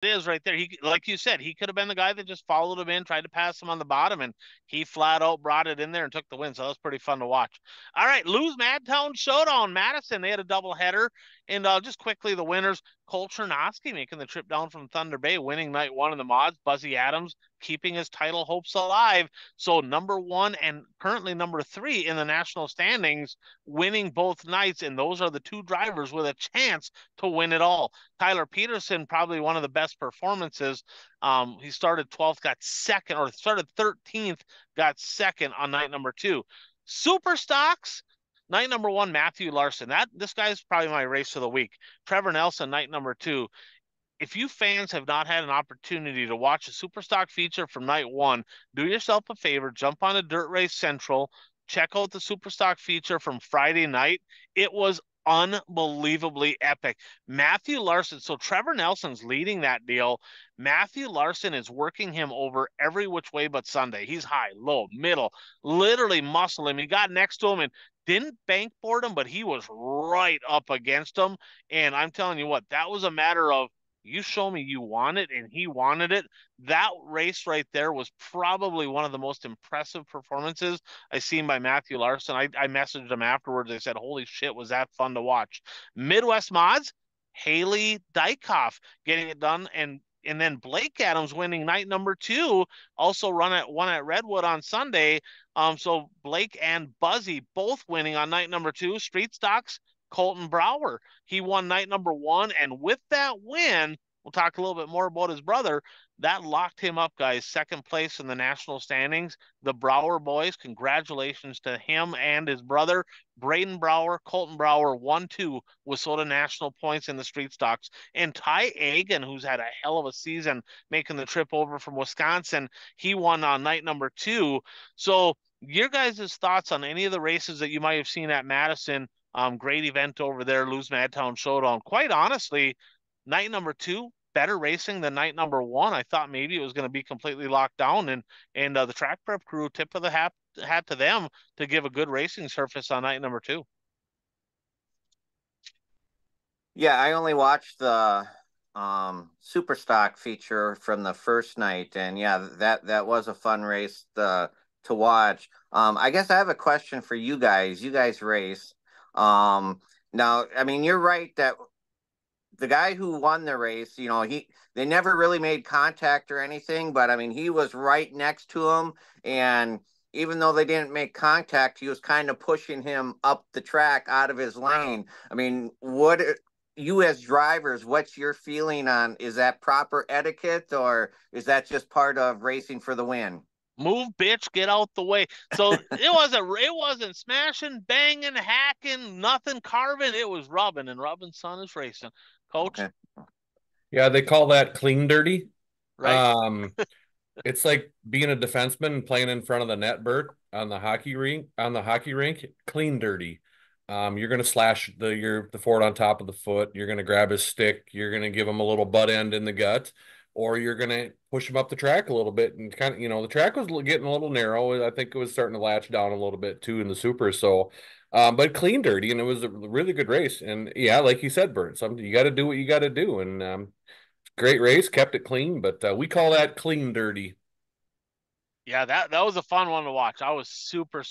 is right there. He, like you said, he could have been the guy that just followed him in, tried to pass him on the bottom, and he flat out brought it in there and took the win. So that was pretty fun to watch. All right, lose Madtown Showdown, Madison. They had a doubleheader, and just quickly the winners: Cole Chernosky making the trip down from Thunder Bay, winning night one in the mods. Buzzy Adams keeping his title hopes alive. So number one and currently number three in the national standings, winning both nights, and those are the two drivers with a chance to win it all. Tyler Peterson, probably one of the best performances. He started 12th, got second, or started 13th, got second on night number two. Super stocks, night number one, Matthew Larson. This guy's probably my race of the week. Trevor Nelson, night number two. If you fans have not had an opportunity to watch a super stock feature from night one, do yourself a favor, jump on a Dirt Race Central, check out the super stock feature from Friday night. It was unbelievably epic. Matthew Larson, so Trevor Nelson's leading that deal. Matthew Larson is working him over every which way but Sunday. He's high, low, middle, literally muscle him. He got next to him and didn't bank board him, but he was right up against him. And I'm telling you what, that was a matter of you show me you want it, and he wanted it. That race right there was probably one of the most impressive performances I seen by Matthew Larson. I messaged him afterwards. I said, "Holy shit, was that fun to watch?" Midwest Mods, Haley Dykoff getting it done, and then Blake Adams winning night number two. Also run at one at Redwood on Sunday. So Blake and Buzzy both winning on night number two. Street Stocks, Colton Brower. He won night number one, and with that win, we'll talk a little bit more about his brother. That locked him up, guys, second place in the national standings. The Brower boys, congratulations to him and his brother. Braden Brower, Colton Brower, 1-2 Wissota national points in the street stocks. And Ty Agan, who's had a hell of a season making the trip over from Wisconsin, he won on night number two. So your guys' thoughts on any of the races that you might have seen at Madison? Great event over there, Lose Madtown Showdown. Quite honestly, night number two, better racing than night number one. I thought maybe it was going to be completely locked down, and the track prep crew, tip of the hat to them to give a good racing surface on night number two. Yeah, I only watched the super stock feature from the first night, and yeah, that was a fun race to watch. I guess I have a question for you guys. You guys race. Now, I mean, you're right that the guy who won the race, they never really made contact or anything, but I mean, he was right next to him, and even though they didn't make contact, he was kind of pushing him up the track out of his lane. I mean, what you as drivers, what's your feeling on, is that proper etiquette, or is that just part of racing for the win? Move, bitch, get out the way. So it wasn't smashing, banging, hacking, nothing carving. It was rubbing, and rubbing son is racing. Coach, Okay. Yeah, they call that clean dirty. right? Um, it's like being a defenseman and playing in front of the net, Bert, on the hockey rink, clean dirty. You're gonna slash the forward on top of the foot. You're gonna grab his stick. You're gonna give him a little butt end in the gut, or you're gonna push him up the track a little bit. And kind of, the track was getting a little narrow. I think it was starting to latch down a little bit too in the super. So, but clean dirty, and it was a really good race. And yeah, like you said, Bert, something you got to do what you got to do. And great race, kept it clean, but we call that clean dirty. Yeah, that was a fun one to watch. I was super